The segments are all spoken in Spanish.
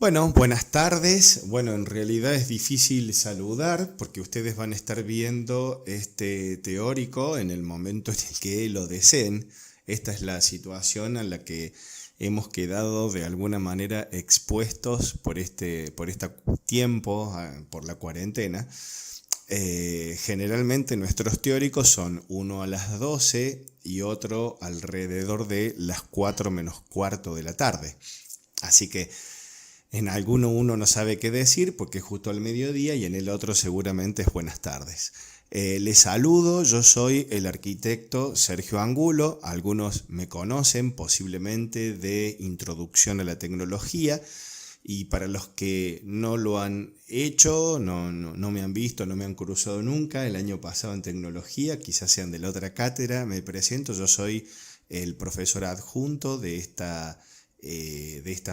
Bueno, buenas tardes. Bueno, en realidad es difícil saludar porque ustedes van a estar viendo este teórico en el momento en el que lo deseen. Esta es la situación a la que hemos quedado de alguna manera expuestos por este tiempo, por la cuarentena. Generalmente nuestros teóricos son uno a las 12 y otro alrededor de las 4 menos cuarto de la tarde. Así que en alguno uno no sabe qué decir porque es justo al mediodía y en el otro seguramente es buenas tardes. Les saludo, yo soy el arquitecto Sergio Angulo, algunos me conocen posiblemente de Introducción a la Tecnología y para los que no lo han hecho, no me han visto, no me han cruzado nunca, el año pasado en tecnología, quizás sean de la otra cátedra, me presento, yo soy el profesor adjunto de esta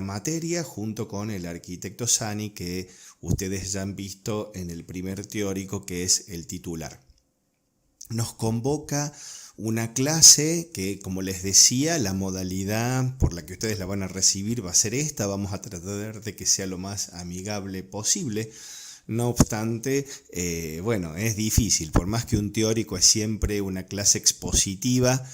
materia junto con el arquitecto Sani que ustedes ya han visto en el primer teórico que es el titular. Nos convoca una clase que, como les decía, la modalidad por la que ustedes la van a recibir va a ser esta, vamos a tratar de que sea lo más amigable posible. No obstante, bueno, es difícil, por más que un teórico es siempre una clase expositiva,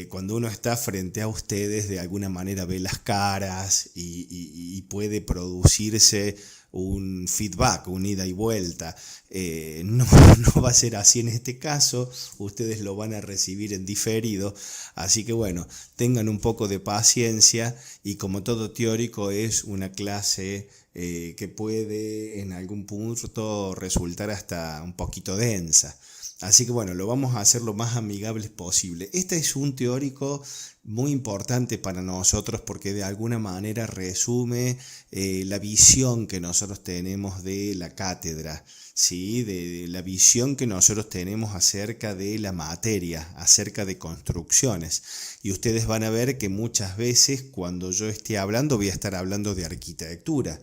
cuando uno está frente a ustedes de alguna manera ve las caras y puede producirse un feedback, un ida y vuelta. No va a ser así en este caso, ustedes lo van a recibir en diferido, así que bueno, tengan un poco de paciencia y como todo teórico es una clase que puede en algún punto resultar hasta un poquito densa. Así que bueno, lo vamos a hacer lo más amigables posible. Este es un teórico muy importante para nosotros porque de alguna manera resume la visión que nosotros tenemos de la cátedra, ¿sí? De la visión que nosotros tenemos acerca de la materia, acerca de construcciones. Y ustedes van a ver que muchas veces cuando yo esté hablando voy a estar hablando de arquitectura.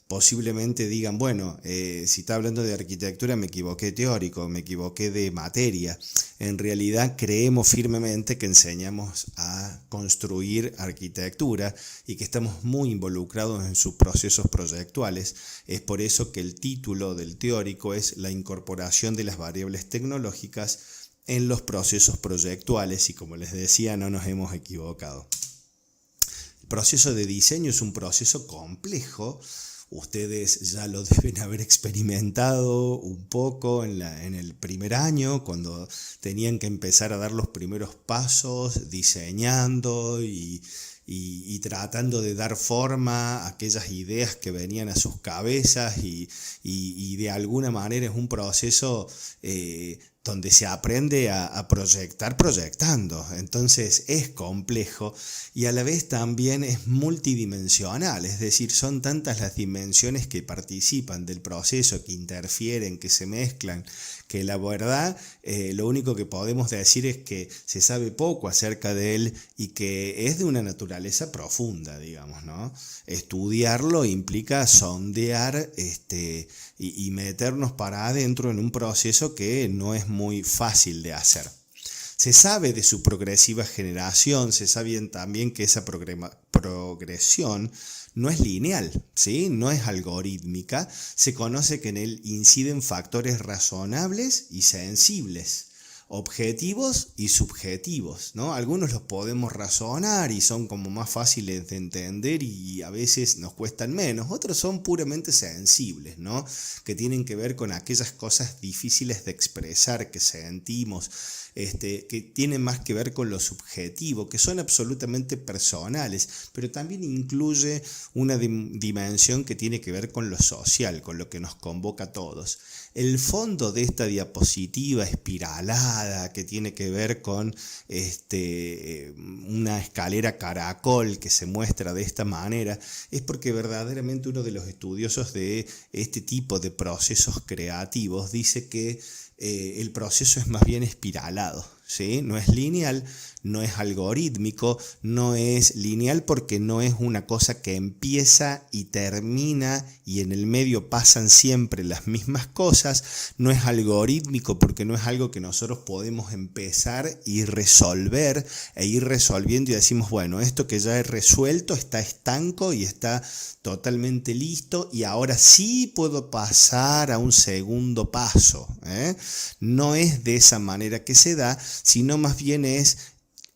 Posiblemente digan, bueno, si está hablando de arquitectura me equivoqué teórico, me equivoqué de materia. En realidad creemos firmemente que enseñamos a construir arquitectura y que estamos muy involucrados en sus procesos proyectuales. Es por eso que el título del teórico es La incorporación de las variables tecnológicas en los procesos proyectuales y como les decía, no nos hemos equivocado. El proceso de diseño es un proceso complejo. Ustedes ya lo deben haber experimentado un poco en el primer año, cuando tenían que empezar a dar los primeros pasos, diseñando y tratando de dar forma a aquellas ideas que venían a sus cabezas y de alguna manera es un proceso donde se aprende a proyectar proyectando. Entonces es complejo y a la vez también es multidimensional, es decir, son tantas las dimensiones que participan del proceso, que interfieren, que se mezclan, que la verdad lo único que podemos decir es que se sabe poco acerca de él y que es de una naturaleza profunda, digamos, ¿no? Estudiarlo implica sondear y meternos para adentro en un proceso que no es muy fácil de hacer. Se sabe de su progresiva generación, se sabe también que esa progresión no es lineal, ¿sí? No es algorítmica, se conoce que en él inciden factores razonables y sensibles, objetivos y subjetivos, ¿no? Algunos los podemos razonar y son como más fáciles de entender y a veces nos cuestan menos, otros son puramente sensibles, ¿no? Que tienen que ver con aquellas cosas difíciles de expresar que sentimos, que tienen más que ver con lo subjetivo, que son absolutamente personales, pero también incluye una dimensión que tiene que ver con lo social, con lo que nos convoca a todos. El fondo de esta diapositiva espiralada que tiene que ver con una escalera caracol que se muestra de esta manera es porque verdaderamente uno de los estudiosos de este tipo de procesos creativos dice que el proceso es más bien espiralado, ¿sí? No es lineal, no es algorítmico, no es lineal porque no es una cosa que empieza y termina y en el medio pasan siempre las mismas cosas, no es algorítmico porque no es algo que nosotros podemos empezar y resolver e ir resolviendo y decimos, bueno, esto que ya he resuelto está estanco y está totalmente listo y ahora sí puedo pasar a un segundo paso, ¿eh? No es de esa manera que se da, sino más bien es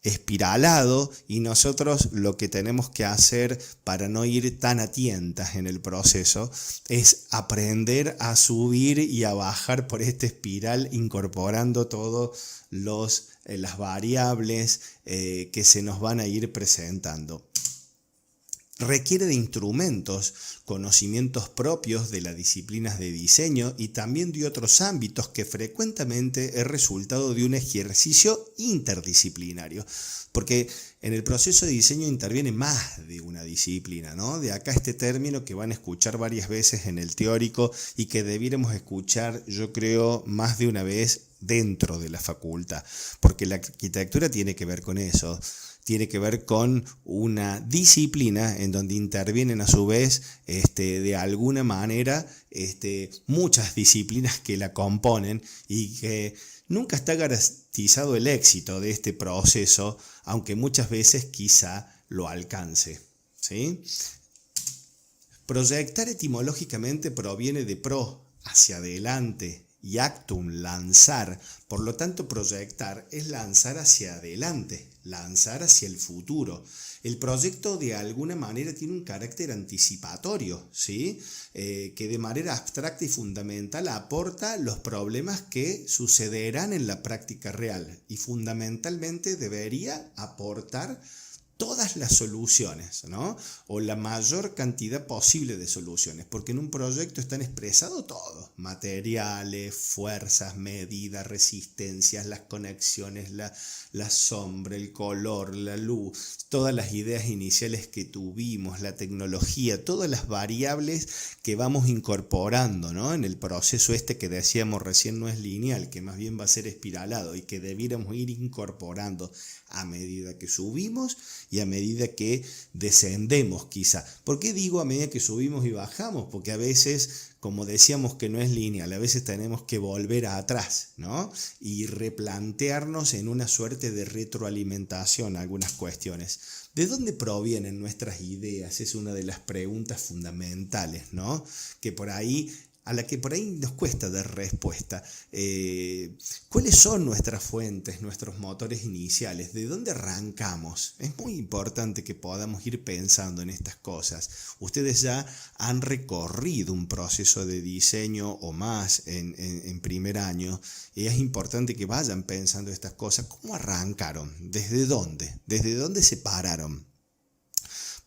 espiralado y nosotros lo que tenemos que hacer para no ir tan a tientas en el proceso es aprender a subir y a bajar por esta espiral incorporando todas las variables que se nos van a ir presentando. Requiere de instrumentos, conocimientos propios de las disciplinas de diseño y también de otros ámbitos que frecuentemente es resultado de un ejercicio interdisciplinario, porque en el proceso de diseño interviene más de una disciplina, ¿no? De acá este término que van a escuchar varias veces en el teórico y que debiéramos escuchar, yo creo, más de una vez dentro de la facultad, porque la arquitectura tiene que ver con eso. Tiene que ver con una disciplina en donde intervienen a su vez de alguna manera muchas disciplinas que la componen y que nunca está garantizado el éxito de este proceso, aunque muchas veces quizá lo alcance, ¿sí? Proyectar etimológicamente proviene de pro, hacia adelante, y actum, lanzar. Por lo tanto, proyectar es lanzar hacia adelante, lanzar hacia el futuro. El proyecto de alguna manera tiene un carácter anticipatorio, ¿sí? Que de manera abstracta y fundamental aporta los problemas que sucederán en la práctica real y fundamentalmente debería aportar todas las soluciones, ¿no? O la mayor cantidad posible de soluciones, porque en un proyecto están expresados todo: materiales, fuerzas, medidas, resistencias, las conexiones, la sombra, el color, la luz, todas las ideas iniciales que tuvimos, la tecnología, todas las variables que vamos incorporando, ¿no? En el proceso que decíamos recién no es lineal, que más bien va a ser espiralado y que debiéramos ir incorporando a medida que subimos y a medida que descendemos quizá. ¿Por qué digo a medida que subimos y bajamos? Porque a veces, como decíamos que no es lineal, a veces tenemos que volver atrás, ¿no? Y replantearnos en una suerte de retroalimentación algunas cuestiones. ¿De dónde provienen nuestras ideas? Es una de las preguntas fundamentales, ¿no? A la que por ahí nos cuesta dar respuesta. ¿Cuáles son nuestras fuentes, nuestros motores iniciales? ¿De dónde arrancamos? Es muy importante que podamos ir pensando en estas cosas. Ustedes ya han recorrido un proceso de diseño o más en primer año y es importante que vayan pensando estas cosas. ¿Cómo arrancaron? ¿Desde dónde? ¿Desde dónde se pararon?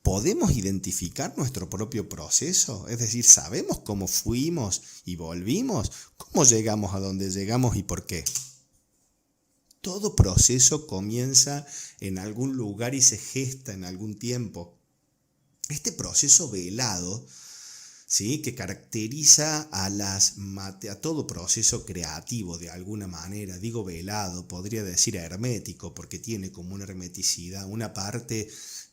¿Podemos identificar nuestro propio proceso? Es decir, ¿sabemos cómo fuimos y volvimos? ¿Cómo llegamos a donde llegamos y por qué? Todo proceso comienza en algún lugar y se gesta en algún tiempo. Este proceso velado, ¿sí?, que caracteriza a todo proceso creativo de alguna manera, digo velado, podría decir hermético, porque tiene como una hermeticidad, una parte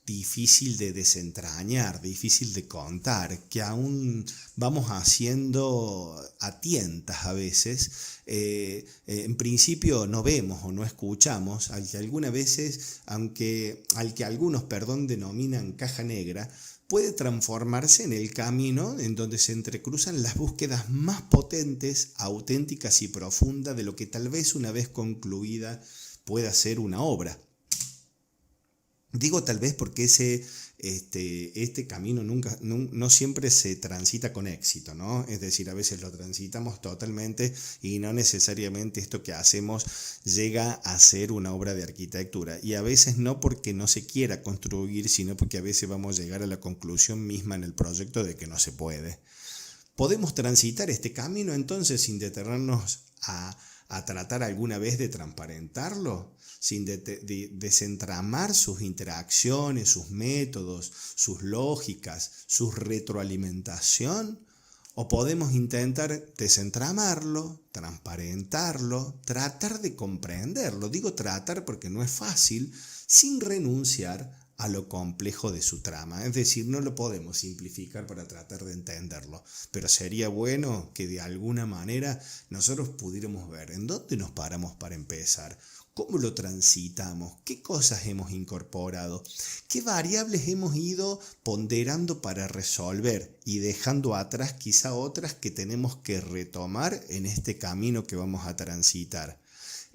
difícil de desentrañar, difícil de contar, que aún vamos haciendo a tientas a veces. En principio no vemos o no escuchamos, al que algunas veces, al que algunos, denominan caja negra, puede transformarse en el camino en donde se entrecruzan las búsquedas más potentes, auténticas y profundas de lo que tal vez una vez concluida pueda ser una obra. Digo tal vez porque este camino no siempre se transita con éxito, ¿no? Es decir, a veces lo transitamos totalmente y no necesariamente esto que hacemos llega a ser una obra de arquitectura. Y a veces no porque no se quiera construir, sino porque a veces vamos a llegar a la conclusión misma en el proyecto de que no se puede. ¿Podemos transitar este camino entonces sin detenernos a tratar alguna vez de transparentarlo? Sin desentramar sus interacciones, sus métodos, sus lógicas, su retroalimentación? O podemos intentar desentramarlo, transparentarlo, tratar de comprenderlo. Digo tratar porque no es fácil, sin renunciar a lo complejo de su trama. Es decir, no lo podemos simplificar para tratar de entenderlo, pero sería bueno que de alguna manera nosotros pudiéramos ver en dónde nos paramos para empezar, cómo lo transitamos, qué cosas hemos incorporado, qué variables hemos ido ponderando para resolver y dejando atrás quizá otras que tenemos que retomar en este camino que vamos a transitar.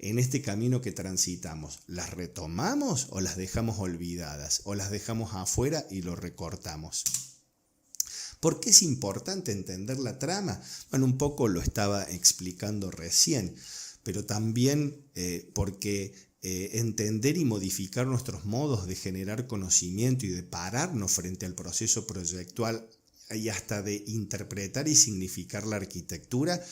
En este camino que transitamos, ¿las retomamos o las dejamos olvidadas? ¿O las dejamos afuera y lo recortamos? ¿Por qué es importante entender la trama? Bueno, un poco lo estaba explicando recién, pero también porque entender y modificar nuestros modos de generar conocimiento y de pararnos frente al proceso proyectual y hasta de interpretar y significar la arquitectura,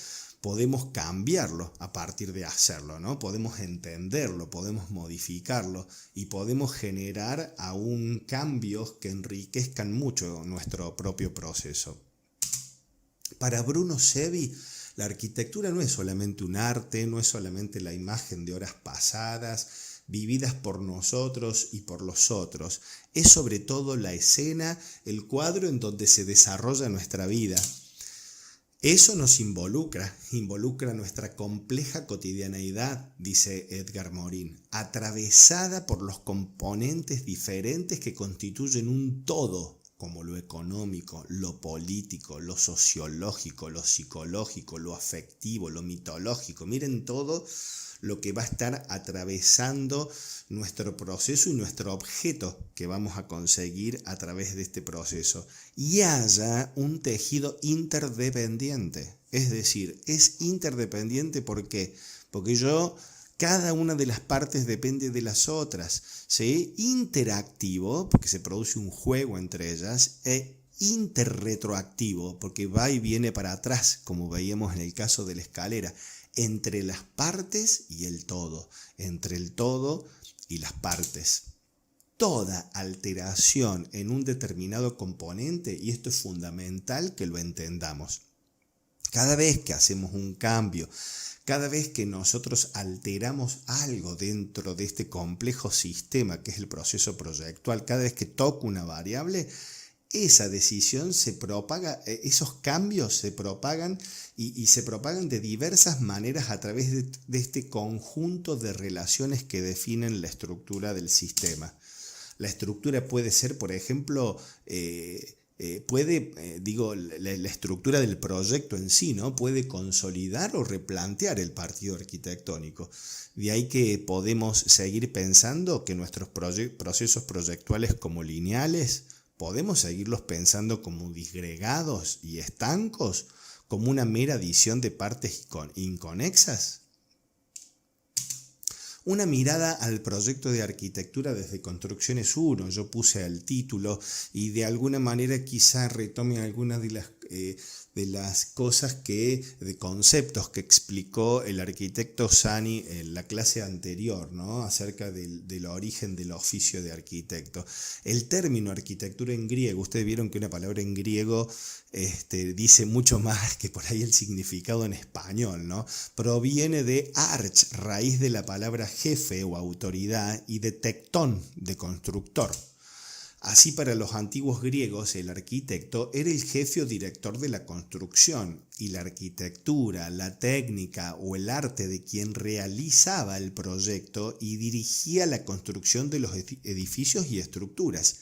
podemos cambiarlo a partir de hacerlo, ¿no? Podemos entenderlo, podemos modificarlo y podemos generar aún cambios que enriquezcan mucho nuestro propio proceso. Para Bruno Sevi, la arquitectura no es solamente un arte, no es solamente la imagen de horas pasadas, vividas por nosotros y por los otros. Es sobre todo la escena, el cuadro en donde se desarrolla nuestra vida. Eso nos involucra nuestra compleja cotidianeidad, dice Edgar Morin, atravesada por los componentes diferentes que constituyen un todo, como lo económico, lo político, lo sociológico, lo psicológico, lo afectivo, lo mitológico. Miren todo lo que va a estar atravesando nuestro proceso y nuestro objeto que vamos a conseguir a través de este proceso. Y haya un tejido interdependiente. Es decir, es interdependiente ¿por qué? Porque cada una de las partes depende de las otras, ¿sí? Interactivo, porque se produce un juego entre ellas, e interretroactivo, porque va y viene para atrás, como veíamos en el caso de la escalera, entre las partes y el todo, entre el todo y las partes. Toda alteración en un determinado componente, y esto es fundamental que lo entendamos. Cada vez que hacemos un cambio, cada vez que nosotros alteramos algo dentro de este complejo sistema que es el proceso proyectual, cada vez que toco una variable, esa decisión se propaga, esos cambios se propagan y se propagan de diversas maneras a través de este conjunto de relaciones que definen la estructura del sistema. La estructura puede ser, por ejemplo, la estructura del proyecto en sí, ¿no? Puede consolidar o replantear el partido arquitectónico. De ahí que podemos seguir pensando que nuestros procesos proyectuales como lineales, podemos seguirlos pensando como disgregados y estancos, como una mera adición de partes inconexas. Una mirada al proyecto de arquitectura desde Construcciones 1, yo puse el título y de alguna manera quizá retome algunas de las cosas de conceptos que explicó el arquitecto Sani en la clase anterior, ¿no? Acerca del origen del oficio de arquitecto. El término arquitectura en griego, ustedes vieron que una palabra en griego dice mucho más que por ahí el significado en español, ¿no? Proviene de arch, raíz de la palabra jefe o autoridad, y de tectón, de constructor. Así, para los antiguos griegos, el arquitecto era el jefe o director de la construcción, y la arquitectura, la técnica o el arte de quien realizaba el proyecto y dirigía la construcción de los edificios y estructuras,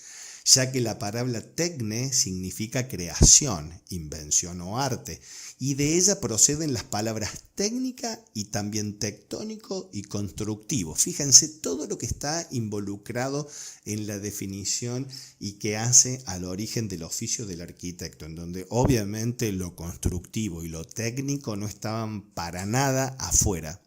ya que la palabra tecne significa creación, invención o arte, y de ella proceden las palabras técnica y también tectónico y constructivo. Fíjense todo lo que está involucrado en la definición y que hace al origen del oficio del arquitecto, en donde obviamente lo constructivo y lo técnico no estaban para nada afuera.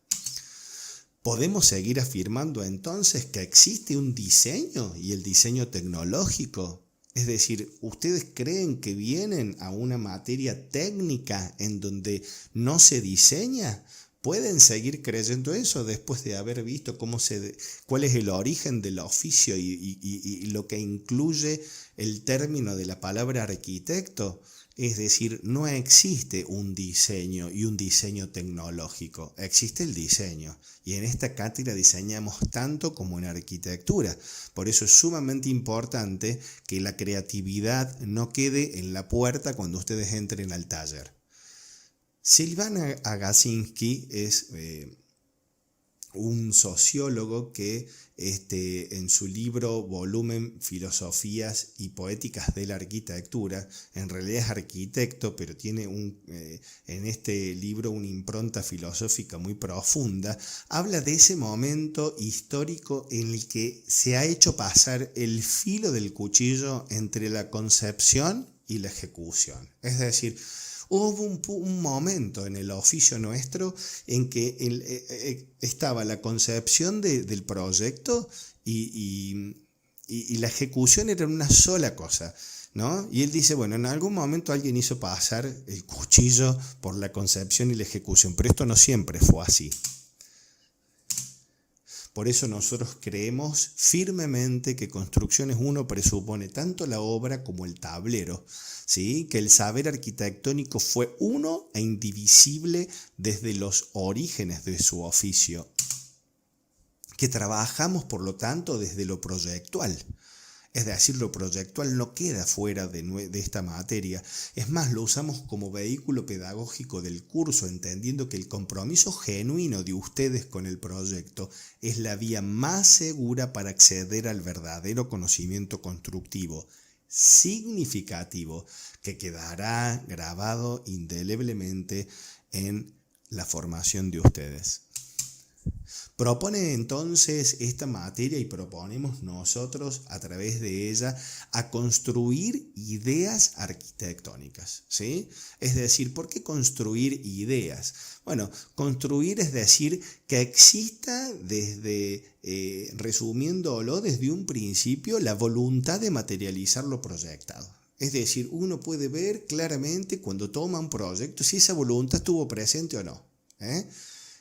¿Podemos seguir afirmando entonces que existe un diseño y el diseño tecnológico? Es decir, ¿ustedes creen que vienen a una materia técnica en donde no se diseña? ¿Pueden seguir creyendo eso después de haber visto cuál es el origen del oficio y lo que incluye el término de la palabra arquitecto? Es decir, no existe un diseño y un diseño tecnológico, existe el diseño. Y en esta cátedra diseñamos tanto como en arquitectura. Por eso es sumamente importante que la creatividad no quede en la puerta cuando ustedes entren al taller. Silvan Agacinski es un sociólogo que en su libro volumen Filosofías y Poéticas de la Arquitectura, en realidad es arquitecto, pero tiene en este libro una impronta filosófica muy profunda, habla de ese momento histórico en el que se ha hecho pasar el filo del cuchillo entre la concepción y la ejecución. Es decir, hubo un momento en el oficio nuestro en que estaba la concepción del proyecto y la ejecución era una sola cosa, ¿no? Y él dice, bueno, en algún momento alguien hizo pasar el cuchillo por la concepción y la ejecución, pero esto no siempre fue así. Por eso nosotros creemos firmemente que Construcciones 1 presupone tanto la obra como el tablero, ¿sí? Que el saber arquitectónico fue uno e indivisible desde los orígenes de su oficio, que trabajamos por lo tanto desde lo proyectual. Es decir, lo proyectual no queda fuera de esta materia. Es más, lo usamos como vehículo pedagógico del curso, entendiendo que el compromiso genuino de ustedes con el proyecto es la vía más segura para acceder al verdadero conocimiento constructivo, significativo, que quedará grabado indeleblemente en la formación de ustedes. Propone entonces esta materia y proponemos nosotros a través de ella a construir ideas arquitectónicas, ¿sí? Es decir, ¿por qué construir ideas? Bueno, construir es decir que exista resumiéndolo desde un principio, la voluntad de materializar lo proyectado. Es decir, uno puede ver claramente cuando toma un proyecto si esa voluntad estuvo presente o no,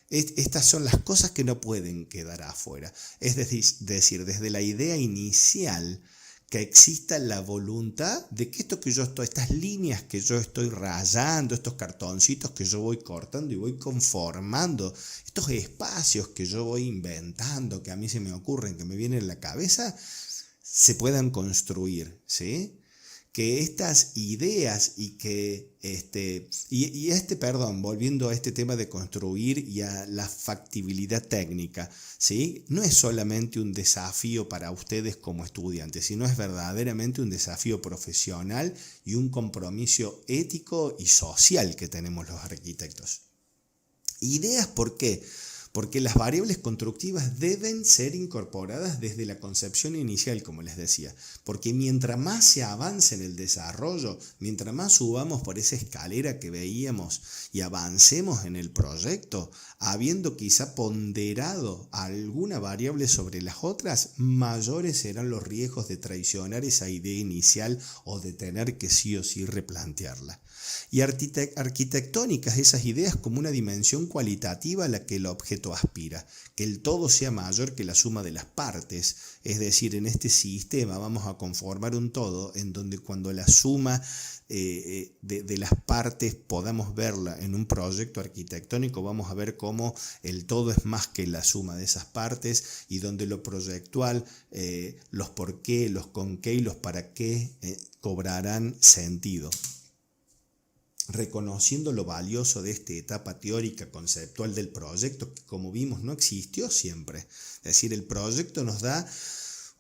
Estas son las cosas que no pueden quedar afuera. Es decir, desde la idea inicial, que exista la voluntad de que estas líneas que yo estoy rayando, estos cartoncitos que yo voy cortando y voy conformando, estos espacios que yo voy inventando, que a mí se me ocurren, que me vienen en la cabeza, se puedan construir, ¿sí? Que estas ideas volviendo a este tema de construir y a la factibilidad técnica, ¿sí? No es solamente un desafío para ustedes como estudiantes, sino es verdaderamente un desafío profesional y un compromiso ético y social que tenemos los arquitectos. Ideas, ¿por qué? Porque las variables constructivas deben ser incorporadas desde la concepción inicial, como les decía. Porque mientras más se avance en el desarrollo, mientras más subamos por esa escalera que veíamos y avancemos en el proyecto, habiendo quizá ponderado alguna variable sobre las otras, mayores serán los riesgos de traicionar esa idea inicial o de tener que sí o sí replantearla. Y arquitectónicas esas ideas como una dimensión cualitativa a la que el objeto aspira, que el todo sea mayor que la suma de las partes, es decir, en este sistema vamos a conformar un todo en donde cuando la suma de las partes podamos verla en un proyecto arquitectónico, vamos a ver cómo el todo es más que la suma de esas partes y donde lo proyectual, los por qué, los con qué y los para qué cobrarán sentido. Reconociendo lo valioso de esta etapa teórica conceptual del proyecto, que como vimos no existió siempre. Es decir, el proyecto nos da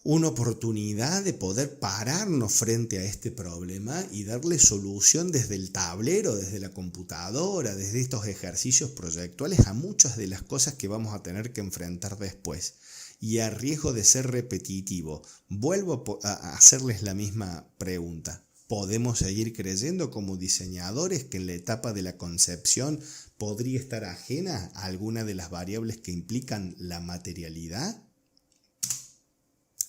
una oportunidad de poder pararnos frente a este problema y darle solución desde el tablero, desde la computadora, desde estos ejercicios proyectuales a muchas de las cosas que vamos a tener que enfrentar después. Y a riesgo de ser repetitivo, vuelvo a hacerles la misma pregunta. ¿Podemos seguir creyendo como diseñadores que en la etapa de la concepción podría estar ajena a alguna de las variables que implican la materialidad?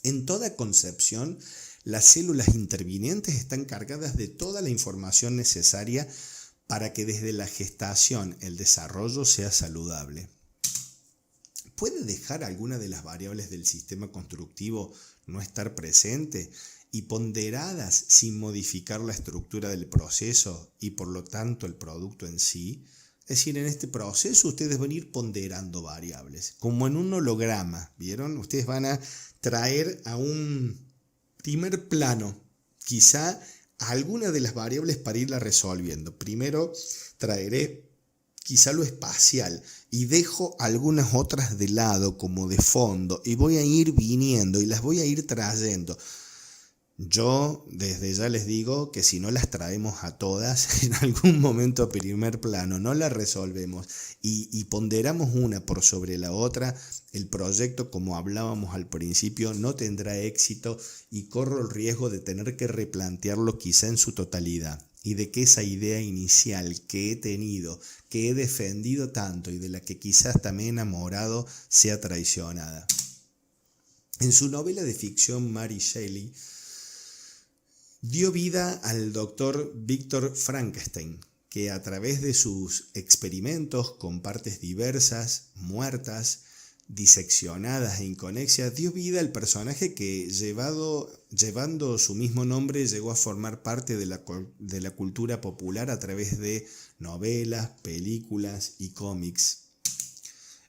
En toda concepción, las células intervinientes están cargadas de toda la información necesaria para que desde la gestación el desarrollo sea saludable. ¿puede dejar alguna de las variables del sistema constructivo no estar presente y ponderadas sin modificar la estructura del proceso y por lo tanto el producto en sí? Es decir, en este proceso ustedes van a ir ponderando variables, como en un holograma, ¿vieron? Ustedes van a traer a un primer plano, quizá alguna de las variables para irla resolviendo. Primero traeré quizá lo espacial y dejo algunas otras de lado como de fondo y voy a ir viniendo y las voy a ir trayendo. Yo desde ya les digo que si no las traemos a todas en algún momento a primer plano, no las resolvemos y ponderamos una por sobre la otra, el proyecto, como hablábamos al principio, no tendrá éxito y corro el riesgo de tener que replantearlo quizá en su totalidad y de que esa idea inicial que he tenido, que he defendido tanto y de la que quizás hasta me he enamorado, sea traicionada. En su novela de ficción Mary Shelley dio vida al doctor Víctor Frankenstein, que a través de sus experimentos con partes diversas, muertas, diseccionadas e inconexas, dio vida al personaje que, llevando su mismo nombre, llegó a formar parte de la cultura popular a través de novelas, películas y cómics.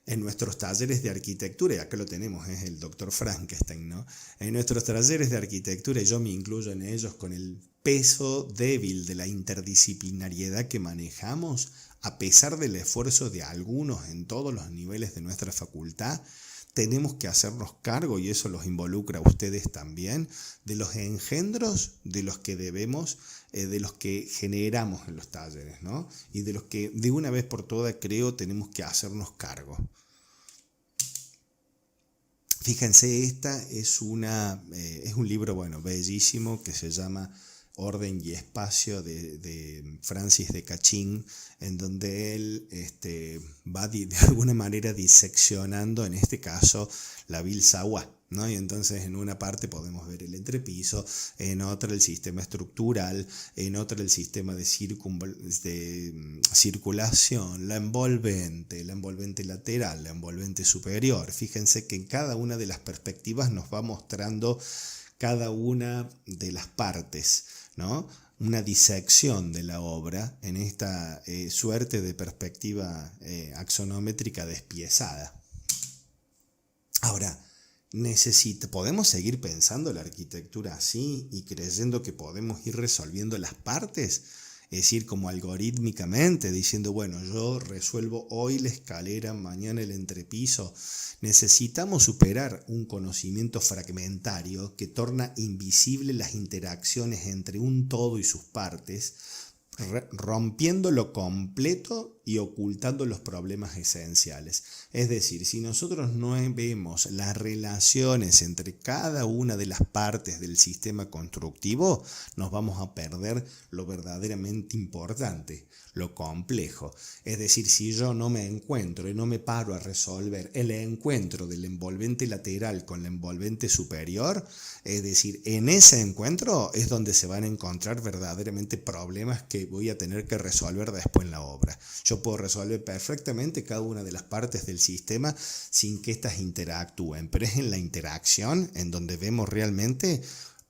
En nuestros talleres de arquitectura, y acá lo tenemos, es el doctor Frankenstein, ¿no? En nuestros talleres de arquitectura, y yo me incluyo en ellos, con el peso débil de la interdisciplinariedad que manejamos, a pesar del esfuerzo de algunos en todos los niveles de nuestra facultad, tenemos que hacernos cargo, y eso los involucra a ustedes también, de los engendros de los que debemos, de los que generamos en los talleres, ¿no? Y de los que de una vez por todas creo tenemos que hacernos cargo. Fíjense, esta es un libro, bueno, bellísimo, que se llama Orden y Espacio de Francis de Cachín, en donde él va de alguna manera diseccionando, en este caso, la Vilsawa, ¿no? Y entonces en una parte podemos ver el entrepiso, en otra el sistema estructural, en otra el sistema de circulación, la envolvente lateral, la envolvente superior. Fíjense que en cada una de las perspectivas nos va mostrando cada una de las partes, ¿no? Una disección de la obra en esta suerte de perspectiva axonométrica despiezada. Ahora, ¿podemos seguir pensando la arquitectura así y creyendo que podemos ir resolviendo las partes? Es decir, como algorítmicamente, diciendo, bueno, yo resuelvo hoy la escalera, mañana el entrepiso. Necesitamos superar un conocimiento fragmentario que torna invisible las interacciones entre un todo y sus partes, rompiendo lo completo y ocultando los problemas esenciales. Es decir, si nosotros no vemos las relaciones entre cada una de las partes del sistema constructivo, nos vamos a perder lo verdaderamente importante, lo complejo. Es decir, si yo no me encuentro y no me paro a resolver el encuentro del envolvente lateral con la envolvente superior, es decir, en ese encuentro es donde se van a encontrar verdaderamente problemas que voy a tener que resolver después en la obra. Yo puedo resolver perfectamente cada una de las partes del sistema sin que éstas interactúen, pero es en la interacción en donde vemos realmente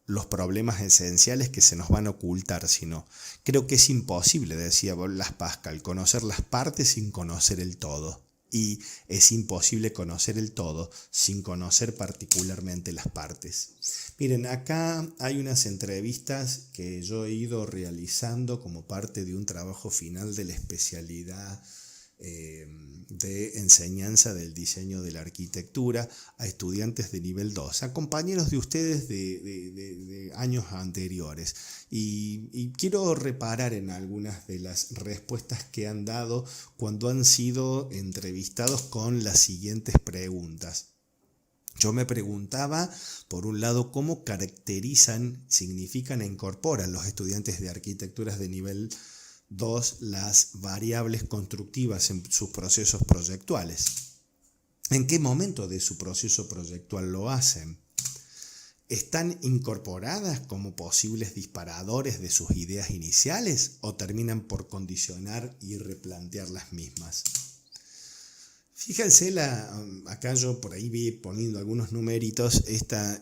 los problemas esenciales que se nos van a ocultar, si no. Creo que es imposible, decía Blas Pascal, conocer las partes sin conocer el todo. Y es imposible conocer el todo sin conocer particularmente las partes. Miren, acá hay unas entrevistas que yo he ido realizando como parte de un trabajo final de la especialidad de enseñanza del diseño de la arquitectura a estudiantes de nivel 2, a compañeros de ustedes de años anteriores. Y quiero reparar en algunas de las respuestas que han dado cuando han sido entrevistados con las siguientes preguntas. Yo me preguntaba, por un lado, cómo caracterizan, significan e incorporan los estudiantes de arquitecturas de nivel 2 las variables constructivas en sus procesos proyectuales. ¿En qué momento de su proceso proyectual lo hacen? ¿Están incorporadas como posibles disparadores de sus ideas iniciales o terminan por condicionar y replantear las mismas? Fíjense, acá yo por ahí vi poniendo algunos numeritos,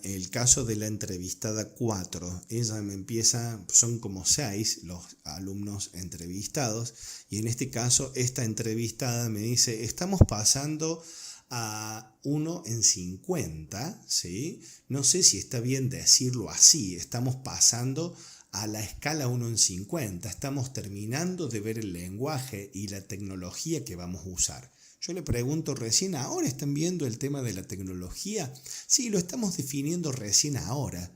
el caso de la entrevistada 4. Ella me empieza, son como 6 los alumnos entrevistados, y en este caso esta entrevistada me dice, estamos pasando a 1 en 50, ¿sí? No sé si está bien decirlo así, estamos pasando a la escala 1 en 50, estamos terminando de ver el lenguaje y la tecnología que vamos a usar. Yo le pregunto, ¿recién ahora están viendo el tema de la tecnología? Sí, lo estamos definiendo recién ahora.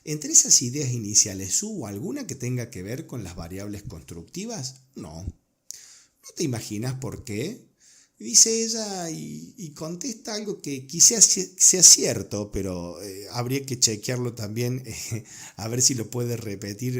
¿Entre esas ideas iniciales hubo alguna que tenga que ver con las variables constructivas? No. ¿No te imaginas por qué? Dice ella y contesta algo que quizás sea cierto, pero habría que chequearlo también, a ver si lo puede repetir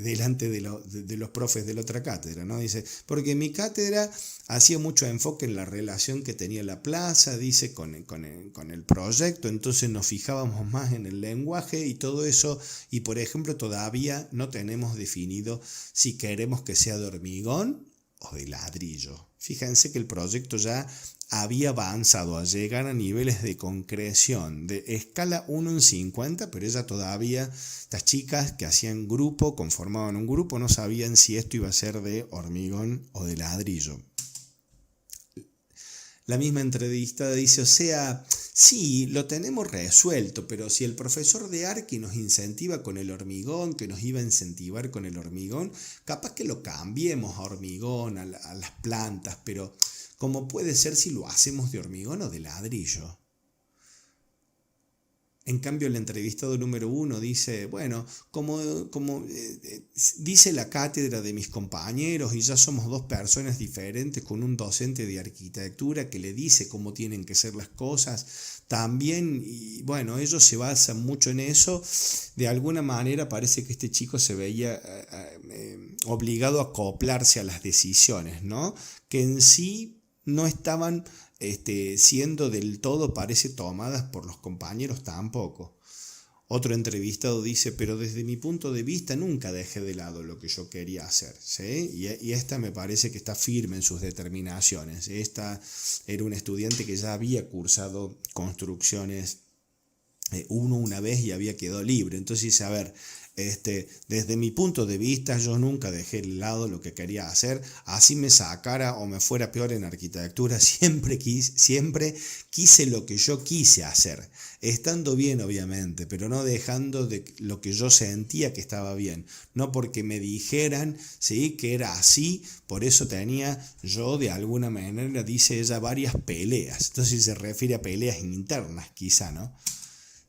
delante de los profes de la otra cátedra, ¿no? Dice, porque mi cátedra hacía mucho enfoque en la relación que tenía la plaza, dice, con el proyecto, entonces nos fijábamos más en el lenguaje y todo eso, y por ejemplo todavía no tenemos definido si queremos que sea de hormigón o de ladrillo. Fíjense que el proyecto ya había avanzado a llegar a niveles de concreción de escala 1 en 50, pero ella todavía, estas chicas que hacían grupo, conformaban un grupo, no sabían si esto iba a ser de hormigón o de ladrillo. La misma entrevistada dice, o sea, sí, lo tenemos resuelto, pero si el profesor de Arqui nos incentiva con el hormigón, que nos iba a incentivar con el hormigón, capaz que lo cambiemos a hormigón, a las plantas, pero ¿cómo puede ser si lo hacemos de hormigón o de ladrillo? En cambio, el entrevistado número 1 dice, bueno, como dice la cátedra de mis compañeros y ya somos 2 personas diferentes con un docente de arquitectura que le dice cómo tienen que ser las cosas, también, y bueno, ellos se basan mucho en eso. De alguna manera parece que este chico se veía obligado a acoplarse a las decisiones, ¿no? Que en sí no estaban siendo del todo, parece, tomadas por los compañeros tampoco. Otro entrevistado dice, pero desde mi punto de vista nunca dejé de lado lo que yo quería hacer, ¿sí? Y esta me parece que está firme en sus determinaciones. Esta era un estudiante que ya había cursado construcciones una vez y había quedado libre. Entonces dice, a ver, desde mi punto de vista yo nunca dejé de lado lo que quería hacer, así me sacara o me fuera peor en arquitectura, siempre quise lo que yo quise hacer, estando bien obviamente, pero no dejando de lo que yo sentía que estaba bien, no porque me dijeran, ¿sí?, que era así, por eso tenía yo de alguna manera, dice ella, varias peleas. Entonces se refiere a peleas internas quizá, ¿no?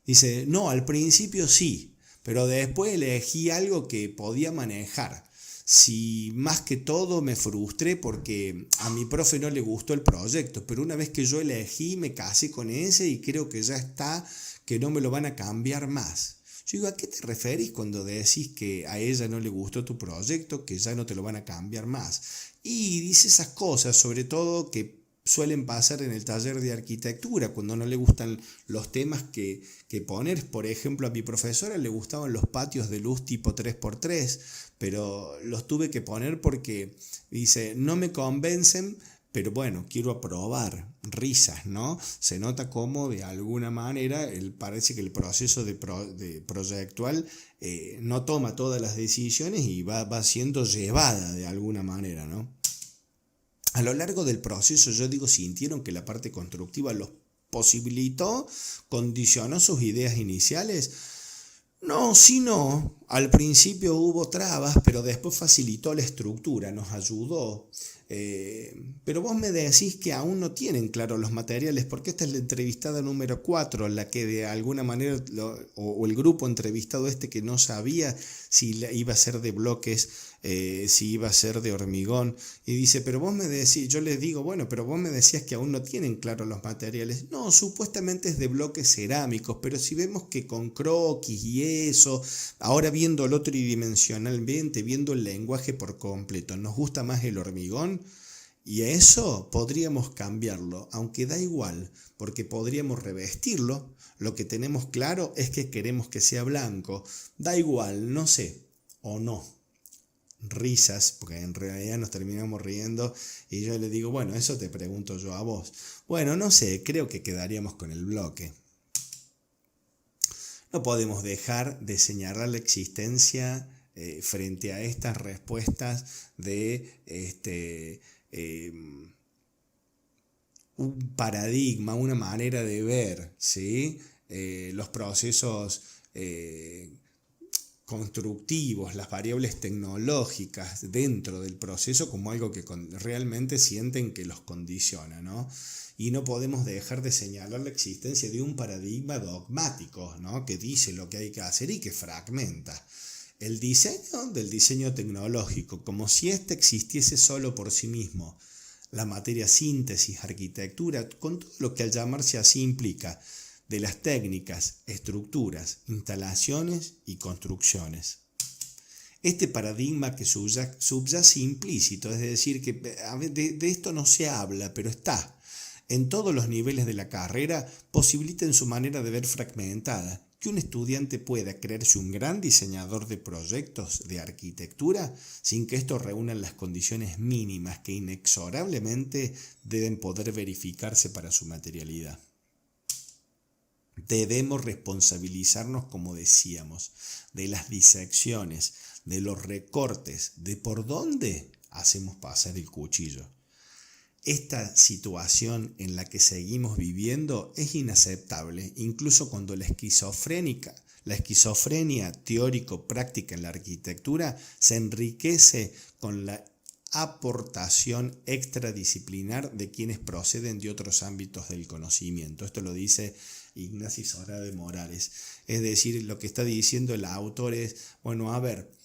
Dice, no, al principio sí, pero después elegí algo que podía manejar. Si más que todo me frustré porque a mi profe no le gustó el proyecto, pero una vez que yo elegí me casé con ese y creo que ya está, que no me lo van a cambiar más. Yo digo, ¿a qué te referís cuando decís que a ella no le gustó tu proyecto, que ya no te lo van a cambiar más? Y dice esas cosas, sobre todo que suelen pasar en el taller de arquitectura, cuando no le gustan los temas que poner. Por ejemplo, a mi profesora le gustaban los patios de luz tipo 3x3, pero los tuve que poner porque, dice, no me convencen, pero bueno, quiero aprobar. Risas, ¿no? Se nota como de alguna manera parece que el proceso de proyectual no toma todas las decisiones y va siendo llevada de alguna manera, ¿no? A lo largo del proceso, yo digo, sintieron que la parte constructiva los posibilitó, condicionó sus ideas iniciales. No, sí, no. Al principio hubo trabas, pero después facilitó la estructura, nos ayudó. Pero vos me decís que aún no tienen claro los materiales, porque esta es la entrevistada número 4, la que de alguna manera, o el grupo entrevistado que no sabía si iba a ser de bloques, si iba a ser de hormigón, y dice, pero vos me decís, yo les digo, bueno, pero vos me decías que aún no tienen claro los materiales. No, supuestamente es de bloques cerámicos, pero si vemos que con croquis y eso, ahora viéndolo tridimensionalmente, viendo el lenguaje por completo, nos gusta más el hormigón. Y a eso podríamos cambiarlo, aunque da igual, porque podríamos revestirlo. Lo que tenemos claro es que queremos que sea blanco. Da igual, no sé, o no. risas, porque en realidad nos terminamos riendo, y yo le digo, bueno, eso te pregunto yo a vos. Bueno, no sé, creo que quedaríamos con el bloque. No podemos dejar de señalar la existencia frente a estas respuestas de un paradigma, una manera de ver, ¿sí? Los procesos constructivos, las variables tecnológicas dentro del proceso como algo que realmente sienten que los condiciona, ¿no? Y no podemos dejar de señalar la existencia de un paradigma dogmático, ¿no? Que dice lo que hay que hacer y que fragmenta. El diseño del diseño tecnológico, como si éste existiese solo por sí mismo. La materia síntesis, arquitectura, con todo lo que al llamarse así implica, de las técnicas, estructuras, instalaciones y construcciones. Este paradigma que subyace implícito, es decir, que de esto no se habla, pero está en todos los niveles de la carrera, posibilita en su manera de ver fragmentada que un estudiante pueda creerse un gran diseñador de proyectos de arquitectura sin que estos reúnan las condiciones mínimas que inexorablemente deben poder verificarse para su materialidad. Debemos responsabilizarnos, como decíamos, de las disecciones, de los recortes, de por dónde hacemos pasar el cuchillo. Esta situación en la que seguimos viviendo es inaceptable, incluso cuando la esquizofrenia teórico-práctica en la arquitectura se enriquece con la aportación extradisciplinar de quienes proceden de otros ámbitos del conocimiento. Esto lo dice Ignacio Sora de Morales. Es decir, lo que está diciendo el autor es, bueno, a ver,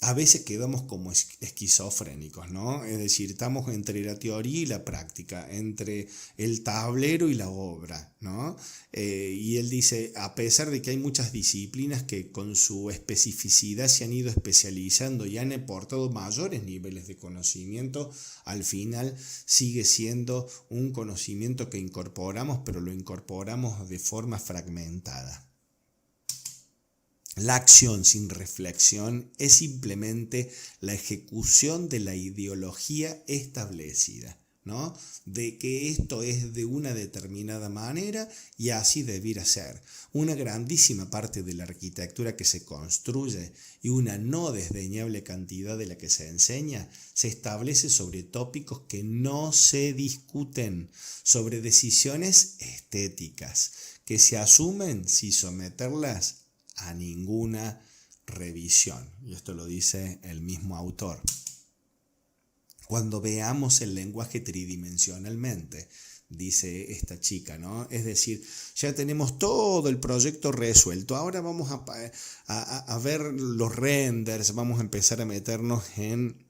a veces quedamos como esquizofrénicos, ¿no? Es decir, estamos entre la teoría y la práctica, entre el tablero y la obra, ¿no? Y él dice, a pesar de que hay muchas disciplinas que con su especificidad se han ido especializando y han aportado mayores niveles de conocimiento, al final sigue siendo un conocimiento que incorporamos, pero lo incorporamos de forma fragmentada. La acción sin reflexión es simplemente la ejecución de la ideología establecida, ¿no? De que esto es de una determinada manera y así debiera ser. Una grandísima parte de la arquitectura que se construye y una no desdeñable cantidad de la que se enseña se establece sobre tópicos que no se discuten, sobre decisiones estéticas que se asumen sin someterlas a ninguna revisión. Y esto lo dice el mismo autor. Cuando veamos el lenguaje tridimensionalmente, dice esta chica, ¿no? Es decir, ya tenemos todo el proyecto resuelto, ahora vamos a ver los renders, vamos a empezar a meternos en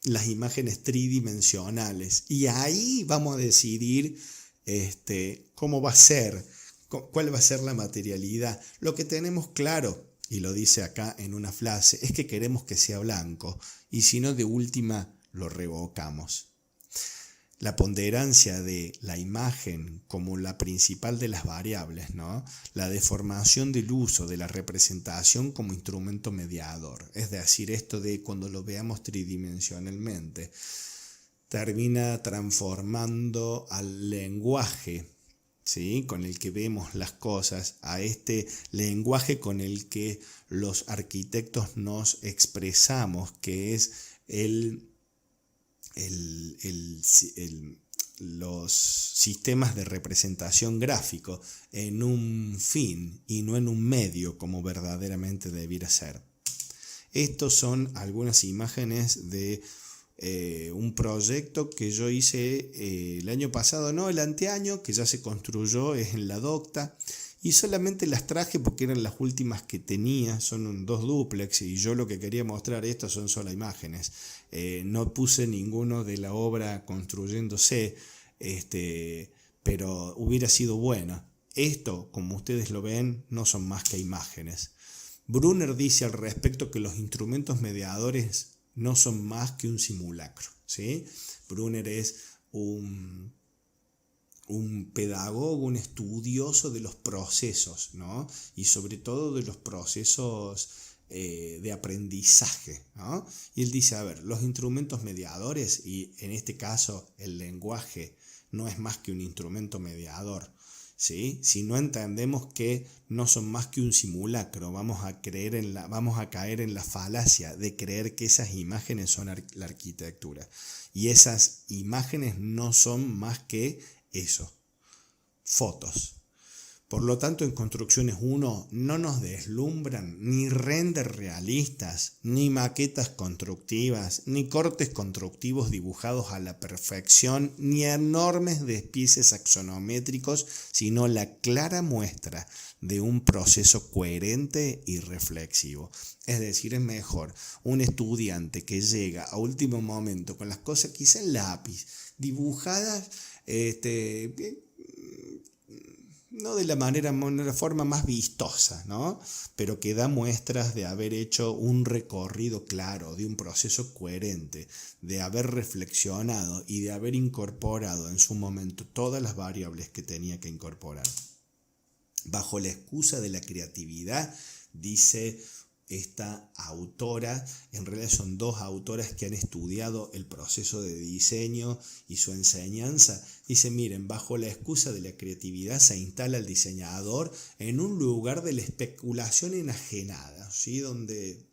las imágenes tridimensionales y ahí vamos a decidir cómo va a ser, cuál va a ser la materialidad. Lo que tenemos claro, y lo dice acá en una frase, es que queremos que sea blanco y si no, de última lo revocamos. La ponderancia de la imagen como la principal de las variables, ¿no? La deformación del uso de la representación como instrumento mediador, es decir, esto de cuando lo veamos tridimensionalmente, termina transformando al lenguaje, ¿sí?, con el que vemos las cosas, a este lenguaje con el que los arquitectos nos expresamos, que es los sistemas de representación gráfico en un fin y no en un medio como verdaderamente debiera ser. Estos son algunas imágenes de un proyecto que yo hice el año pasado, no, el anteaño, que ya se construyó, es en la Docta, y solamente las traje porque eran las últimas que tenía, son 2 dúplex y yo lo que quería mostrar, estas son solo imágenes, no puse ninguno de la obra construyéndose, pero hubiera sido bueno. Esto, como ustedes lo ven, no son más que imágenes. Brunner dice al respecto que los instrumentos mediadores no son más que un simulacro, ¿sí? Brunner es un pedagogo, un estudioso de los procesos, ¿no? Y sobre todo de los procesos de aprendizaje, ¿no? Y él dice, a ver, los instrumentos mediadores, y en este caso el lenguaje no es más que un instrumento mediador, ¿sí? Si no entendemos que no son más que un simulacro, vamos a caer en la falacia de creer que esas imágenes son la arquitectura. Y esas imágenes no son más que eso, fotos. Por lo tanto, en Construcciones 1 no nos deslumbran ni renders realistas, ni maquetas constructivas, ni cortes constructivos dibujados a la perfección, ni enormes despices axonométricos, sino la clara muestra de un proceso coherente y reflexivo. Es decir, es mejor un estudiante que llega a último momento con las cosas quizá en lápiz, dibujadas, no de la forma más vistosa, ¿no? Pero que da muestras de haber hecho un recorrido claro, de un proceso coherente, de haber reflexionado y de haber incorporado en su momento todas las variables que tenía que incorporar. Bajo la excusa de la creatividad, dice esta autora, en realidad son dos autoras que han estudiado el proceso de diseño y su enseñanza. Dice, miren, bajo la excusa de la creatividad se instala el diseñador en un lugar de la especulación enajenada, ¿sí? Donde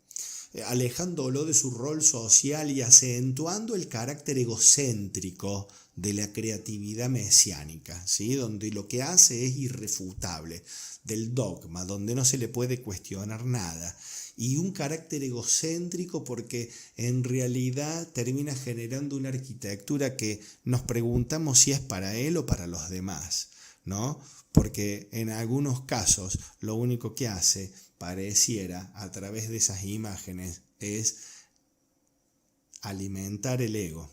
alejándolo de su rol social y acentuando el carácter egocéntrico de la creatividad mesiánica, ¿sí? Donde lo que hace es irrefutable, del dogma, donde no se le puede cuestionar nada. Y un carácter egocéntrico porque en realidad termina generando una arquitectura que nos preguntamos si es para él o para los demás, ¿no? Porque en algunos casos lo único que hace, pareciera, a través de esas imágenes, es alimentar el ego.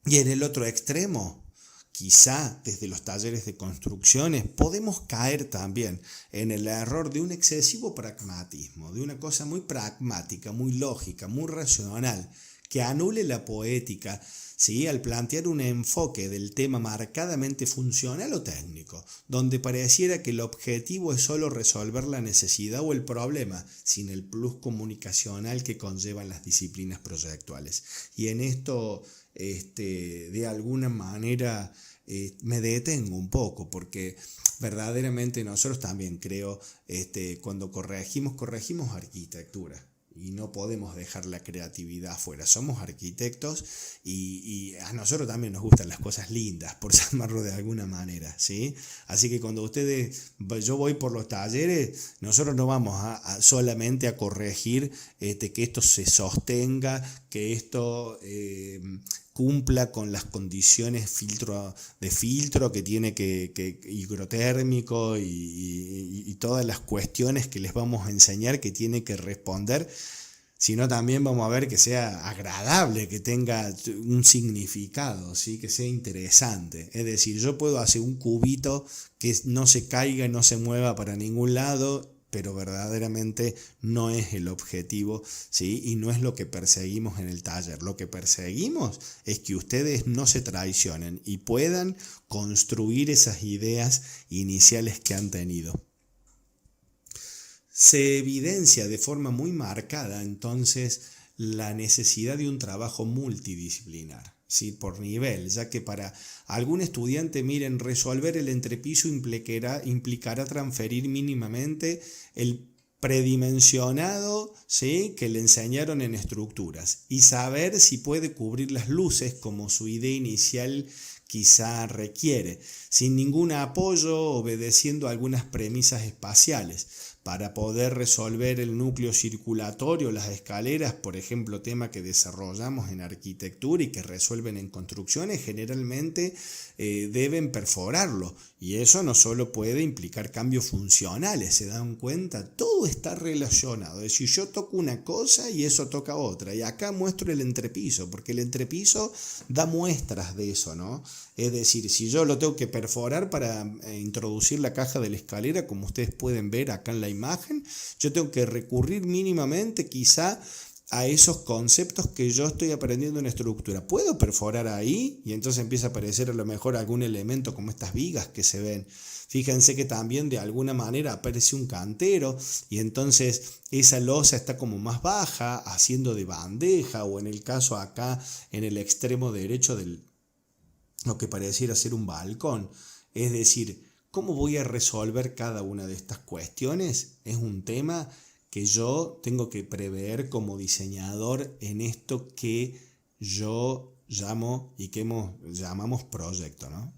Y en el otro extremo, quizá desde los talleres de construcciones podemos caer también en el error de un excesivo pragmatismo, de una cosa muy pragmática, muy lógica, muy racional, que anule la poética, ¿sí? Al plantear un enfoque del tema marcadamente funcional o técnico, donde pareciera que el objetivo es solo resolver la necesidad o el problema, sin el plus comunicacional que conllevan las disciplinas proyectuales. Y en esto, de alguna manera, me detengo un poco, porque verdaderamente nosotros también creo, cuando corregimos arquitectura. Y no podemos dejar la creatividad afuera. Somos arquitectos y a nosotros también nos gustan las cosas lindas, por llamarlo de alguna manera, ¿sí? Así que cuando yo voy por los talleres, nosotros no vamos solamente a corregir que esto se sostenga, que esto cumpla con las condiciones de filtro que tiene que higrotérmico y todas las cuestiones que les vamos a enseñar que tiene que responder, sino también vamos a ver que sea agradable, que tenga un significado, ¿sí? Que sea interesante. Es decir, yo puedo hacer un cubito que no se caiga, no se mueva para ningún lado, pero verdaderamente no es el objetivo, ¿sí? Y no es lo que perseguimos en el taller. Lo que perseguimos es que ustedes no se traicionen y puedan construir esas ideas iniciales que han tenido. Se evidencia de forma muy marcada entonces la necesidad de un trabajo multidisciplinar, ¿sí? Por nivel, ya que para algún estudiante, miren, resolver el entrepiso implicará transferir mínimamente el predimensionado, ¿sí? Que le enseñaron en estructuras y saber si puede cubrir las luces como su idea inicial quizá requiere, sin ningún apoyo, obedeciendo algunas premisas espaciales. Para poder resolver el núcleo circulatorio, las escaleras, por ejemplo, tema que desarrollamos en arquitectura y que resuelven en construcciones, generalmente deben perforarlo. Y eso no solo puede implicar cambios funcionales, ¿se dan cuenta? Todo está relacionado. Es decir, yo toco una cosa y eso toca otra. Y acá muestro el entrepiso, porque el entrepiso da muestras de eso, ¿no? Es decir, si yo lo tengo que perforar para introducir la caja de la escalera, como ustedes pueden ver acá en la imagen, yo tengo que recurrir mínimamente quizá a esos conceptos que yo estoy aprendiendo en estructura. ¿Puedo perforar ahí? Y entonces empieza a aparecer a lo mejor algún elemento como estas vigas que se ven. Fíjense que también de alguna manera aparece un cantero y entonces esa losa está como más baja, haciendo de bandeja, o en el caso acá en el extremo derecho de lo que pareciera ser un balcón. Es decir, ¿cómo voy a resolver cada una de estas cuestiones? Es un tema que yo tengo que prever como diseñador en esto que yo llamo y que llamamos proyecto, ¿no?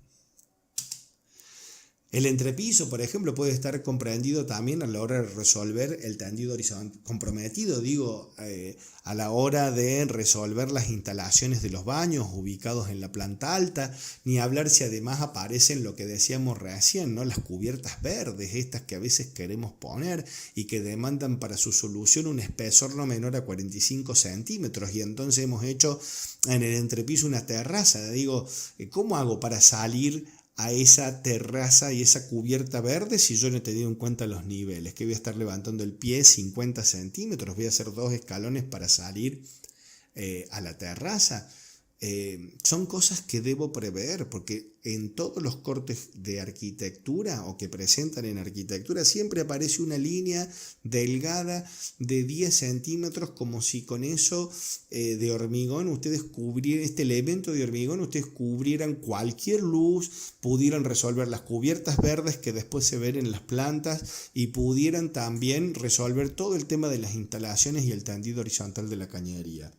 El entrepiso, por ejemplo, puede estar comprendido también a la hora de resolver el tendido horizontal, comprometido, a la hora de resolver las instalaciones de los baños ubicados en la planta alta, ni hablar si además aparecen lo que decíamos recién, ¿no? Las cubiertas verdes, estas que a veces queremos poner y que demandan para su solución un espesor no menor a 45 centímetros, y entonces hemos hecho en el entrepiso una terraza. ¿Cómo hago para salir a esa terraza y esa cubierta verde si yo no he tenido en cuenta los niveles? Que voy a estar levantando el pie 50 centímetros, voy a hacer 2 escalones para salir a la terraza. Son cosas que debo prever, porque en todos los cortes de arquitectura o que presentan en arquitectura siempre aparece una línea delgada de 10 centímetros, como si con eso de hormigón ustedes cubrieran este elemento de hormigón, ustedes cubrieran cualquier luz, pudieran resolver las cubiertas verdes que después se ven en las plantas y pudieran también resolver todo el tema de las instalaciones y el tendido horizontal de la cañería.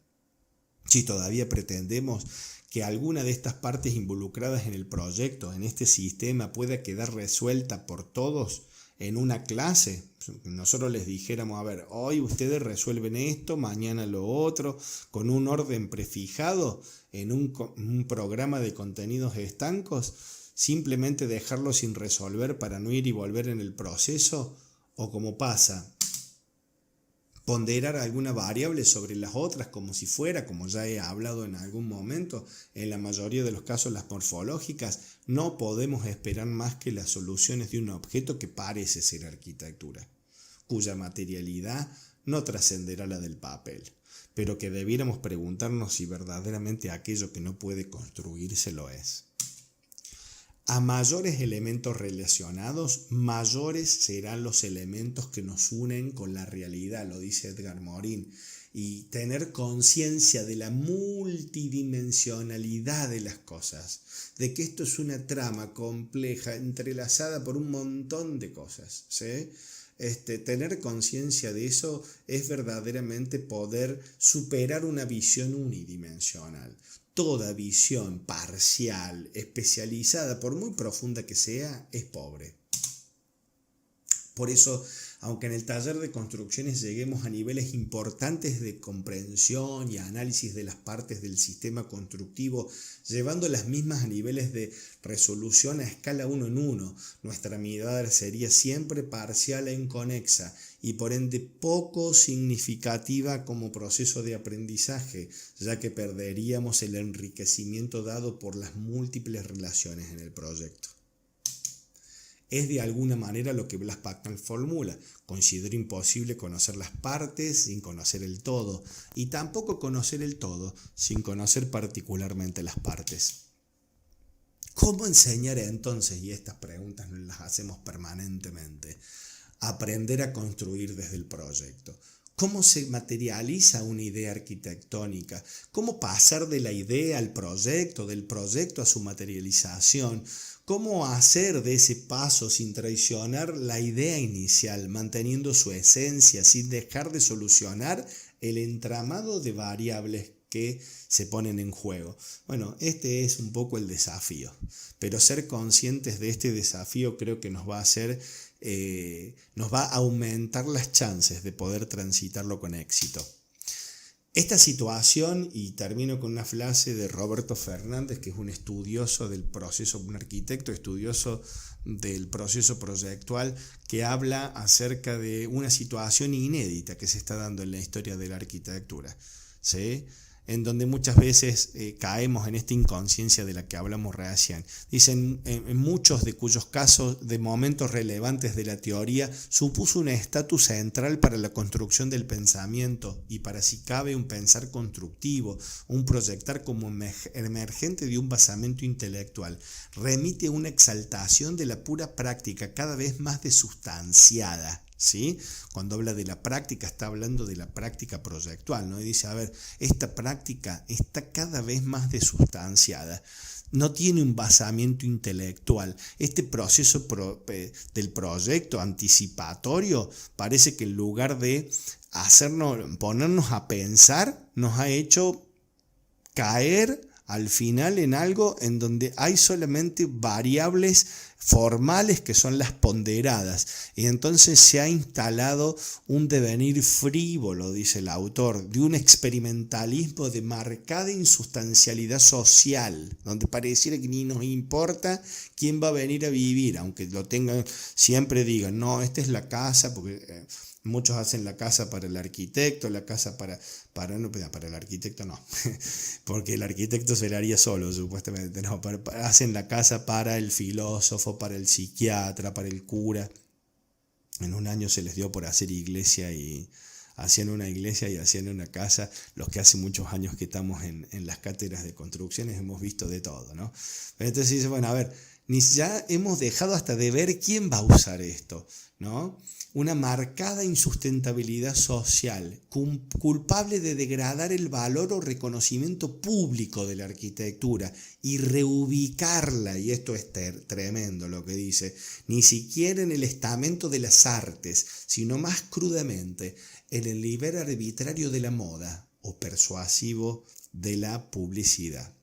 Si todavía pretendemos que alguna de estas partes involucradas en el proyecto, en este sistema, pueda quedar resuelta por todos en una clase, nosotros les dijéramos, a ver, hoy ustedes resuelven esto, mañana lo otro, con un orden prefijado en un programa de contenidos estancos, simplemente dejarlo sin resolver para no ir y volver en el proceso, o como pasa, ponderar alguna variable sobre las otras como si fuera, como ya he hablado en algún momento, en la mayoría de los casos las morfológicas. No podemos esperar más que las soluciones de un objeto que parece ser arquitectura, cuya materialidad no trascenderá la del papel, pero que debiéramos preguntarnos si verdaderamente aquello que no puede construirse lo es. A mayores elementos relacionados, mayores serán los elementos que nos unen con la realidad, lo dice Edgar Morin. Y tener conciencia de la multidimensionalidad de las cosas, de que esto es una trama compleja, entrelazada por un montón de cosas, ¿sí? Tener conciencia de eso es verdaderamente poder superar una visión unidimensional. Toda visión parcial, especializada, por muy profunda que sea, es pobre. Por eso, aunque en el taller de construcciones lleguemos a niveles importantes de comprensión y análisis de las partes del sistema constructivo, llevando las mismas a niveles de resolución a escala 1 en 1, nuestra mirada sería siempre parcial e inconexa y por ende poco significativa como proceso de aprendizaje, ya que perderíamos el enriquecimiento dado por las múltiples relaciones en el proyecto. Es de alguna manera lo que Blas Pascal formula: considero imposible conocer las partes sin conocer el todo, y tampoco conocer el todo sin conocer particularmente las partes. ¿Cómo enseñar entonces? Y estas preguntas nos las hacemos permanentemente. Aprender a construir desde el proyecto. ¿Cómo se materializa una idea arquitectónica? ¿Cómo pasar de la idea al proyecto, del proyecto a su materialización? ¿Cómo hacer de ese paso sin traicionar la idea inicial, manteniendo su esencia, sin dejar de solucionar el entramado de variables que se ponen en juego? Bueno, este es un poco el desafío, pero ser conscientes de este desafío creo que nos va a aumentar las chances de poder transitarlo con éxito. Esta situación, y termino con una frase de Roberto Fernández, que es un estudioso del proceso, un arquitecto estudioso del proceso proyectual, que habla acerca de una situación inédita que se está dando en la historia de la arquitectura, ¿sí? en donde muchas veces caemos en esta inconsciencia de la que hablamos recién. Dicen, en muchos de cuyos casos de momentos relevantes de la teoría supuso un estatus central para la construcción del pensamiento y para si cabe un pensar constructivo, un proyectar como emergente de un basamento intelectual. Remite una exaltación de la pura práctica cada vez más desustanciada. ¿Sí? Cuando habla de la práctica está hablando de la práctica proyectual, ¿no? Y dice, a ver, esta práctica está cada vez más desustanciada, no tiene un basamiento intelectual. Este proceso del proyecto anticipatorio parece que en lugar de ponernos a pensar, nos ha hecho caer al final en algo en donde hay solamente variables formales que son las ponderadas, y entonces se ha instalado un devenir frívolo, dice el autor, de un experimentalismo de marcada insustancialidad social, donde pareciera que ni nos importa quién va a venir a vivir, aunque lo tengan, siempre digan, no, esta es la casa, porque muchos hacen la casa para el arquitecto, la casa para el arquitecto no, porque el arquitecto se la haría solo, supuestamente, no, hacen la casa para el filósofo, para el psiquiatra, para el cura. En un año se les dio por hacer iglesia y hacían una iglesia y hacían una casa. Los que hace muchos años que estamos en las cátedras de construcciones hemos visto de todo, ¿no? Entonces dice, bueno, a ver, ni ya hemos dejado hasta de ver quién va a usar esto, ¿no? Una marcada insustentabilidad social, culpable de degradar el valor o reconocimiento público de la arquitectura y reubicarla, y esto es tremendo lo que dice, ni siquiera en el estamento de las artes, sino más crudamente en el nivel arbitrario de la moda o persuasivo de la publicidad.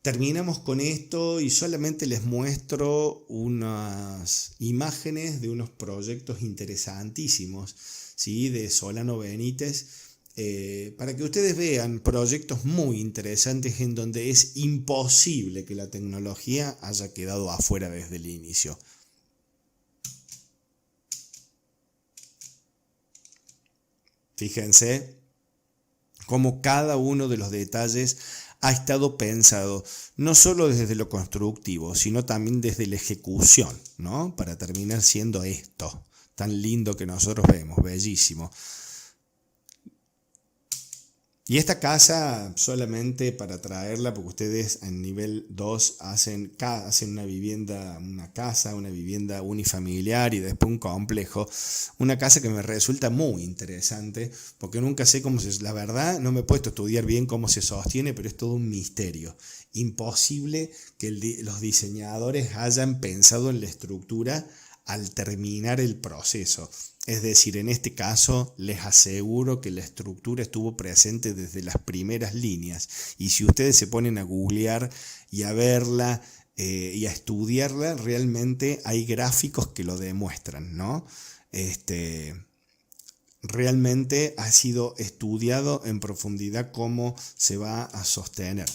Terminamos con esto y solamente les muestro unas imágenes de unos proyectos interesantísimos, ¿sí? De Solano Benítez, para que ustedes vean proyectos muy interesantes en donde es imposible que la tecnología haya quedado afuera desde el inicio. Fíjense cómo cada uno de los detalles ha estado pensado no solo desde lo constructivo, sino también desde la ejecución, ¿no? Para terminar siendo esto tan lindo que nosotros vemos, bellísimo. Y esta casa, solamente para traerla, porque ustedes en nivel 2 hacen una vivienda, una vivienda unifamiliar y después un complejo. Una casa que me resulta muy interesante, porque nunca sé la verdad, no me he puesto a estudiar bien cómo se sostiene, pero es todo un misterio. Imposible que los diseñadores hayan pensado en la estructura al terminar el proceso. Es decir, en este caso les aseguro que la estructura estuvo presente desde las primeras líneas, y si ustedes se ponen a googlear y a verla y a estudiarla, realmente hay gráficos que lo demuestran, ¿no? Realmente ha sido estudiado en profundidad cómo se va a sostener.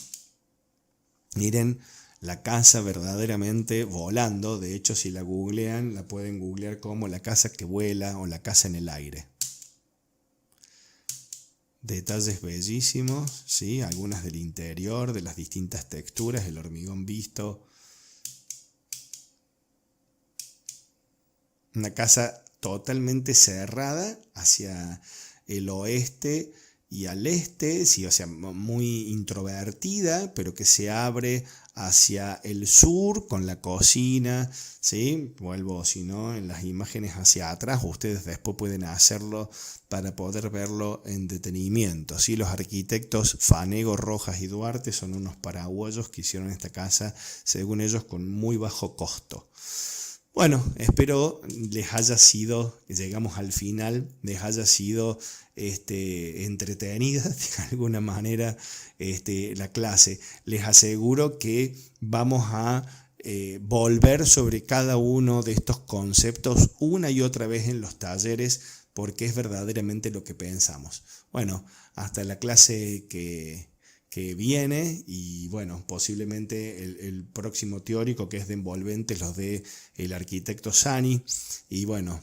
Miren la casa verdaderamente volando. De hecho, si la googlean, la pueden googlear como la casa que vuela o la casa en el aire. Detalles bellísimos, ¿sí? Algunas del interior, de las distintas texturas, el hormigón visto. Una casa totalmente cerrada hacia el oeste y al este, sí, o sea, muy introvertida, pero que se abre hacia el sur con la cocina, ¿sí? Vuelvo, si no, en las imágenes hacia atrás, ustedes después pueden hacerlo para poder verlo en detenimiento, ¿sí? Los arquitectos Fanego, Rojas y Duarte son unos paraguayos que hicieron esta casa, según ellos, con muy bajo costo. Bueno, espero les haya sido, llegamos al final, les haya sido entretenida de alguna manera la clase. Les aseguro que vamos a volver sobre cada uno de estos conceptos una y otra vez en los talleres, porque es verdaderamente lo que pensamos. Bueno, hasta la clase que viene, y bueno, posiblemente el próximo teórico, que es de envolventes, los de el arquitecto Sani, y bueno,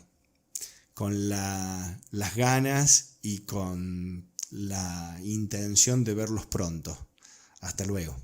con las ganas y con la intención de verlos pronto. Hasta luego.